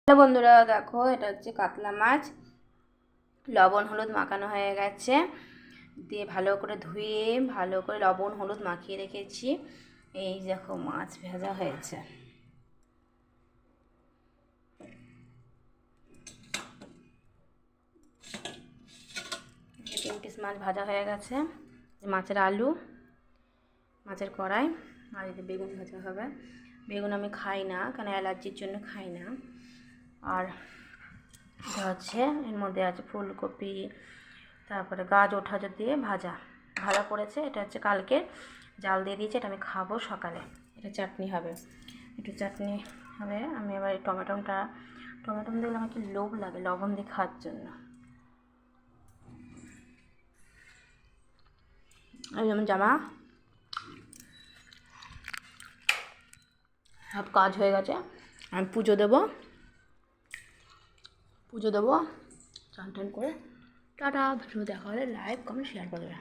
Hello বন্ধুরা, দেখো এটা হচ্ছে কাতলা মাছ। লবণ হলুদ মাখানো হয়ে গেছে, দিয়ে ভালো করে ধুয়ে ভালো করে লবণ হলুদ মাখিয়ে রেখেছি। এই দেখো মাছ ভাজা হয়েছে। তিন পিস মাছ ভাজা হয়ে গেছে। মাছের আলু, মাছের কড়াই, আর এতে বেগুন ভাজা হবে। বেগুন আমি খাই না, কেন অ্যালার্জির জন্য খাই না। আর এটা হচ্ছে এর মধ্যে আছে ফুলকপি, তারপরে গাজর ঠাজর দিয়ে ভাজা ভাজা করেছে। এটা হচ্ছে কালকে জাল দিয়ে দিয়েছে, এটা আমি খাবো সকালে। এটা চাটনি হবে, একটু চাটনি হবে। আমি এবার এই টমেটো দেখলে আমার কি লোভ লাগে লবণ দিয়ে খাওয়ার জন্য। এই যেমন জামা সব কাজ হয়ে গেছে, আমি পুজো দেবো চান টান করে। টাটা। ভিডিও দেখা হলে লাইক কমেন্ট শেয়ার করবে।